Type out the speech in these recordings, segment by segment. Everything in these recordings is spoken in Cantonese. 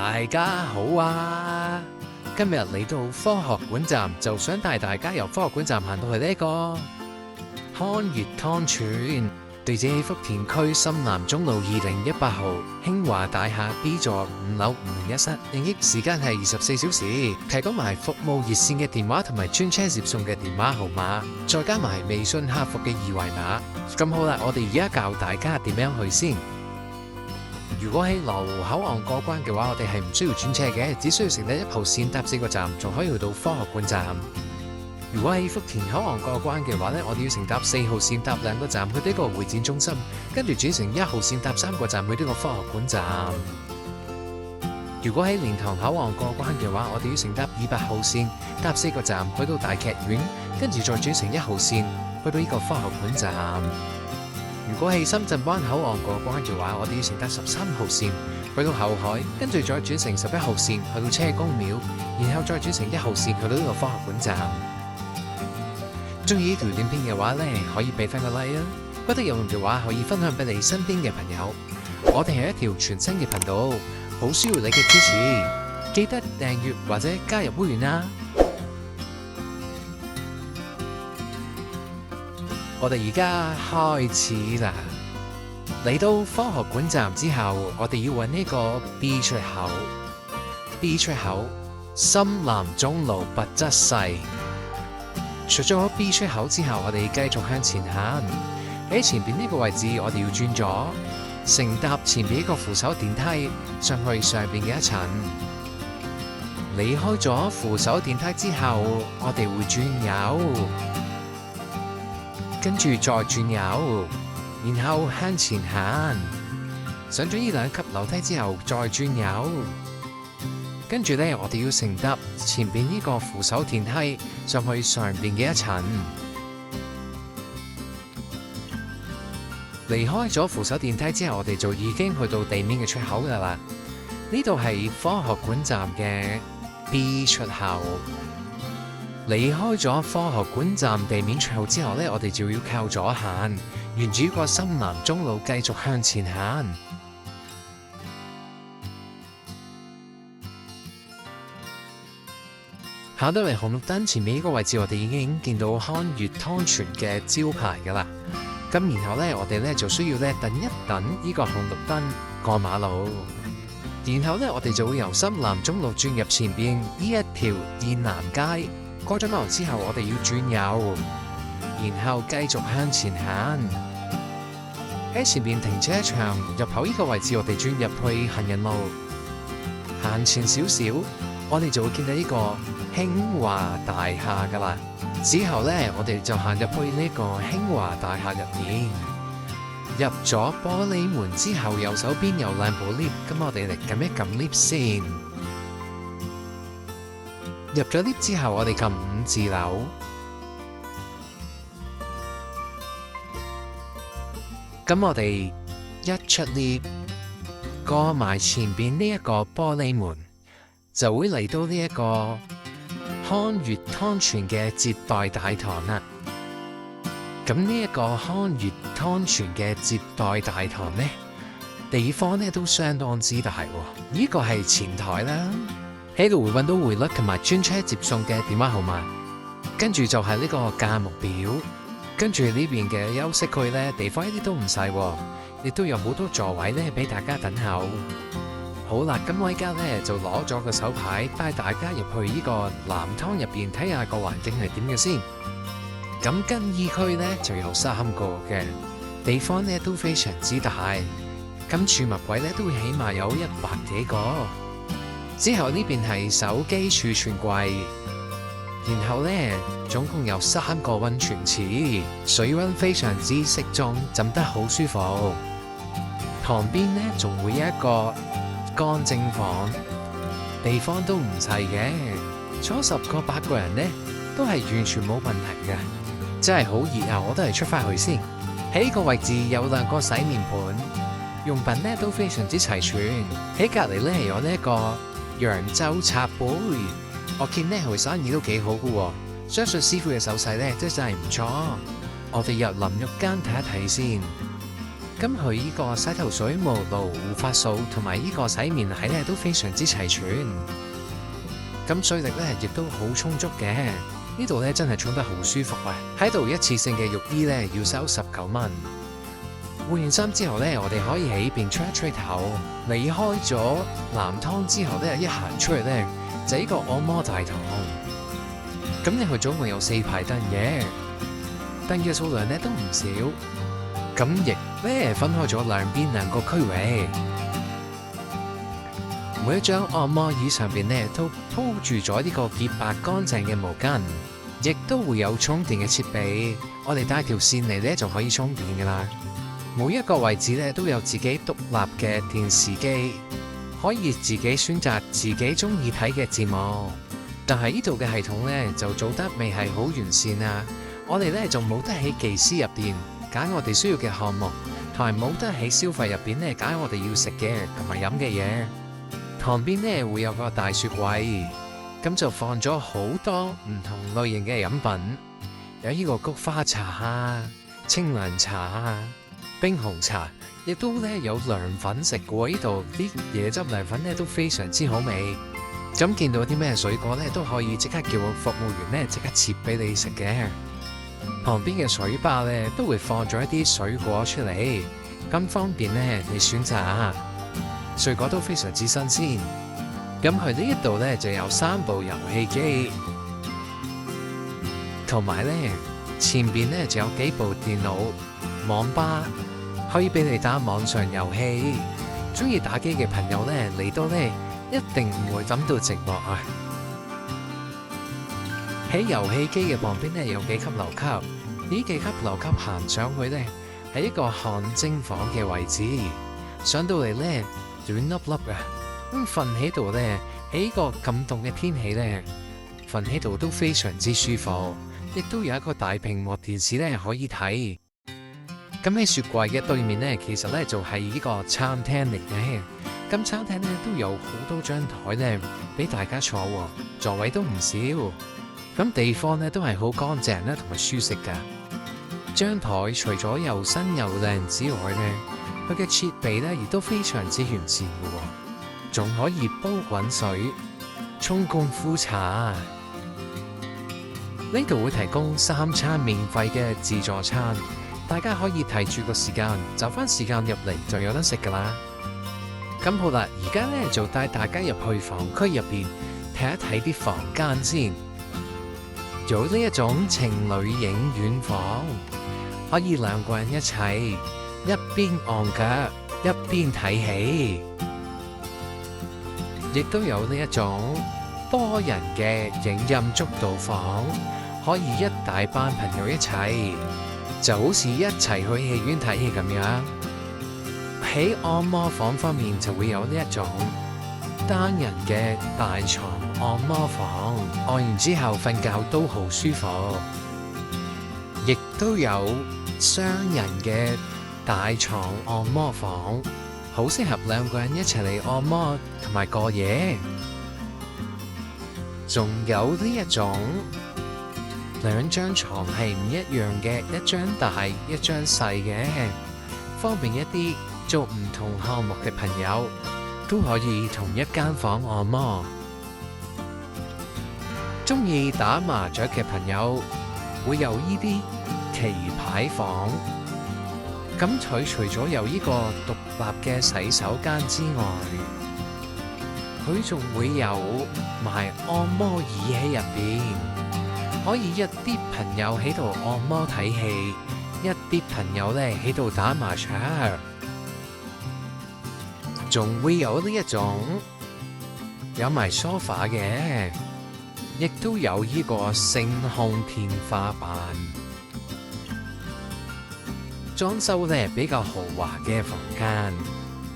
大家好啊！今日嚟到科學館站，就想帶大家由科學館站行到去呢個漢月湯泉，地址喺福田區深南中路2018號興華大廈 B 座5樓501室，營業時間係24小時，提供埋服務熱線嘅電話同埋專車接送嘅電話號碼，再加埋微信客服嘅二維碼。咁好啦，我哋而家教大家點樣去先。如果喺羅湖口岸過關嘅話，我哋係唔需要轉車嘅，只需要乘搭1號線搭4個站，就可以去到科學館站。如果喺福田口岸過關嘅話呢，我哋要乘搭4號線搭2個站去呢個會展中心，跟住轉乘1號線搭3個站去呢個科學館站。如果喺蓮塘口岸過關嘅話，我哋要乘搭200號線搭4個站去到大劇院，跟住再轉乘1號線去到呢個科學館站。如果喺深圳灣口岸過關嘅話，我哋要乘搭13號線去到後海，跟住再轉乘11號線去到車公廟，然後再轉乘1號線去到呢個科學館站。中意呢條短片嘅話呢，可以俾翻個 like 啊！覺得有用嘅話，可以分享俾你身邊嘅朋友。我哋係一條全新嘅頻道，好需要你嘅支持，記得訂閱或者加入會員啦！我哋而家開始啦！嚟到科學館站之後，我哋要揾呢個 B 出口。B 出口，深南中路北側西。出咗 B 出口之後，我哋繼續向前行。喺前邊呢個位置，我哋要轉左，乘搭前邊一個扶手電梯上去上邊嘅一層。離開咗扶手電梯之後，我哋會轉右。跟住再轉右，然後向前行，上咗呢2級樓梯之後再轉右，跟住呢，我哋要乘搭前邊呢個扶手電梯上去上邊嘅一層。離開咗扶手電梯之後，我哋就已經去到地面嘅出口噶啦。呢度係科學館站嘅 B 出口。離開咗科學館站地面出口之後呢，我哋就要靠左行，沿住個深南中路繼續向前行。行到嚟紅綠燈前面呢個位置，我哋已經見到漢月湯泉嘅招牌噶啦。咁然後呢，我哋呢就需要呢等一等呢個紅綠燈過馬路，然後呢，我哋就會由深南中路轉入前邊呢一條燕南街。過咗馬路之後，我哋要轉右，然後繼續向前行。喺前面停車場入口呢個位置，我哋轉入去行人路。行前少少，我哋就會見到呢個興華大廈噶啦。之後呢，我哋就行入去呢個興華大廈入面。入咗玻璃門之後，右手邊有兩部 lift， 咁我哋嚟撳一撳 lift 先。入咗 lift 之後，我哋撳5字樓。咁我哋一出 lift，過埋前邊呢一個玻璃門，就會嚟到呢一個漢月湯泉嘅接待大堂啦。咁呢一個漢月湯泉嘅接待大堂呢，地方呢都相當之大喎。呢個係前台啦。喺度會揾到匯率同埋專車接送嘅電話號碼，跟住就係呢個價目表，跟住呢邊嘅休息區呢，地方一啲都唔細，亦都有好多座位呢俾大家等候。好啦，咁我而家呢就攞咗個手牌，帶大家入去呢個南湯入邊睇下個環境係點嘅先。咁更衣區呢就有3個嘅，地方呢都非常之大，咁儲物櫃呢都會起碼有100幾個。之後呢邊係手機儲存櫃，然後呢總共有3個溫泉池，水溫非常之適中，浸得好舒服。旁邊呢仲會有一個乾淨房，地方都唔細嘅，坐10個8個人呢都係完全冇問題嘅。真係好熱啊！我都係出翻去先。喺呢個位置有2個洗面盤，用品呢都非常之齊全。喺隔籬呢有呢一個揚州茶杯，我見呢佢生意都幾好嘅，相信師傅嘅手勢呢真係唔錯。我哋入淋浴間睇一睇先。咁佢呢個洗頭水、沐浴露、護髮素同埋呢個洗面奶咧都非常之齊全。咁水力咧亦都好充足嘅。呢度咧真係沖得好舒服啊！喺度一次性嘅浴衣咧要收19蚊。換完衫之後咧，我哋可以喺邊吹一吹頭。離開咗男湯之後咧，一行出去咧就呢個按摩大堂。咁呢佢總共有4排凳嘅，凳嘅數量咧都唔少。咁亦咧分開咗兩個區域，每一張按摩椅上邊咧都鋪住咗呢個潔白乾淨嘅毛巾，亦都會有充電嘅設備，我哋帶條線嚟咧就可以充電噶啦。每一個位置咧都有自己獨立嘅電視機，可以自己選擇自己中意睇嘅節目。但係呢度嘅系統咧就做得未係好完善啊！我哋咧就冇得喺技師入邊揀我哋需要嘅項目，同埋冇得喺消費入邊咧揀我哋要食嘅同埋飲嘅嘢。旁邊咧會有個大雪櫃，咁就放咗好多唔同類型嘅飲品，有呢個菊花茶啊、清涼茶啊、冰紅茶，亦都咧有涼粉食過。呢度啲椰汁涼粉咧都非常之好味。咁見到啲咩水果咧都可以即刻叫服務員咧即刻切俾你食嘅。旁邊嘅水吧咧都會放咗一啲水果出嚟，咁方便咧你選擇。水果都非常之新鮮。咁佢呢一度咧就有3部遊戲機，同埋咧前邊咧就有幾部電腦網吧，可以俾你打網上遊戲。中意打機嘅朋友咧嚟到咧一定唔會感到寂寞啊！喺遊戲機嘅旁邊咧有幾級樓級，呢幾級樓級行上去咧係一個汗蒸房嘅位置，上到嚟咧暖粒粒啊！咁瞓喺度咧，喺個咁凍嘅天氣咧，瞓喺度都非常之舒服，亦都有一個大屏幕電視咧可以睇。咁喺雪櫃嘅對面咧，其實咧就係呢個餐廳嚟嘅。咁餐廳咧都有好多張台咧俾大家坐，座位都唔少。咁地方咧都係好乾淨啦，同埋舒適噶。張台除咗又新又靚之外咧，佢嘅設備咧亦都非常之完善嘅，仲可以煲滾水、沖功夫茶。呢度會提供3餐免費嘅自助餐，大家可以睇住個時間，就翻時間入嚟就有得食噶啦。咁好啦，而家咧就帶大家入去房區入邊睇一睇啲房間先。有呢一種情侶影院房，可以2個人一齊，一邊按腳一邊睇戲。亦都有呢一種多人嘅影音足道房，可以一大班朋友一齊，就好似一齊去戲院睇戲咁樣。喺按摩房方面就會有呢一種單人嘅大床按摩房，按完之後瞓覺都好舒服。亦都有雙人嘅大床按摩房，好適合2個人一齊嚟按摩同埋過夜。仲有呢一種2張床係唔一樣嘅，一張大一張細嘅，方便一啲做唔同項目嘅朋友都可以同一間房按摩。中意打麻雀嘅朋友會有呢啲棋牌房。咁佢除咗有呢個獨立嘅洗手間之外，佢仲會有埋按摩椅喺入邊，可以一啲朋友喺度按摩睇戲，一啲朋友咧喺度打麻雀。仲會有呢一種有埋 sofa 嘅，亦都有呢個星空天花板。裝修咧比較豪華嘅房間，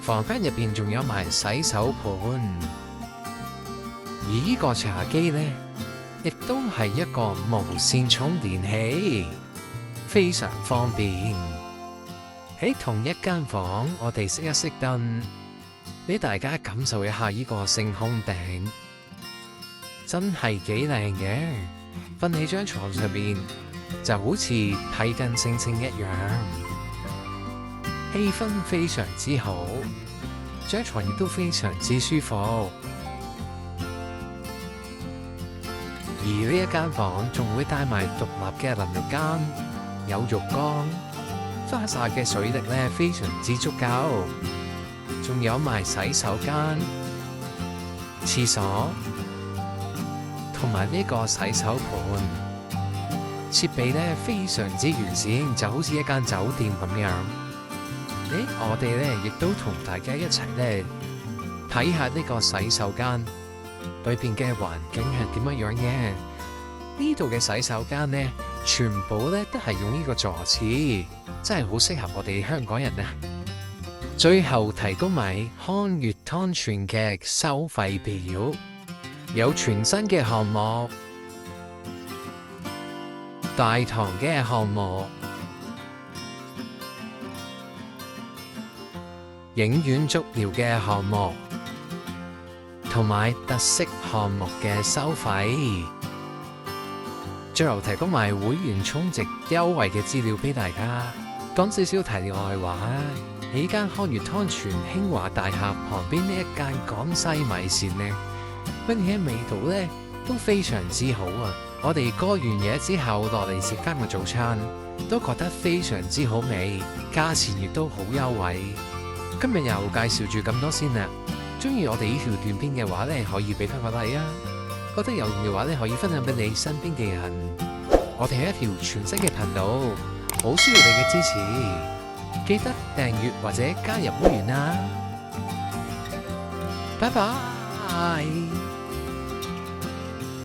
房間入邊仲有埋洗手盤，而呢個茶几咧，亦都係一個無線充電器，非常方便。喺同一間房，我哋熄一熄燈，俾大家感受一下呢個星空頂，真係幾靚嘅。瞓喺張床上邊，就好似睇緊星星一樣。氣氛非常之好，張床亦都非常之舒服。而呢一間房仲會帶埋獨立嘅淋浴間，有浴缸，花灑嘅水力咧非常之足夠，仲有埋洗手間、廁所同埋呢個洗手盤，設備咧非常之完善，就好似一間酒店咁樣。我哋咧亦都同大家一齊咧睇下呢個洗手間裏邊嘅環境係點樣嘅。呢度嘅洗手間呢，全部咧都係用呢個坐廁，真係好適合我哋香港人啊！最後提供埋康悅湯泉嘅收費表，有全新嘅項目、大堂嘅項目、影院足療嘅項目，同埋特色項目嘅收費。最後提供埋會員充值優惠嘅資料俾大家。講少少題外話，喺間康悅湯泉興華大廈旁邊呢一間廣西米線呢，乜嘢味道呢都非常之好啊！我哋過完嘢之後落嚟食翻個早餐，都覺得非常之好味，價錢亦都好優惠。今日又介紹住咁多先啦，中意我哋呢條短片嘅話呢，可以俾翻個 like 啊！覺得有用嘅話呢，可以分享俾你身邊嘅人。我哋係一條全新嘅頻道，好需要你嘅支持，記得訂閱或者加入會員啦！拜拜。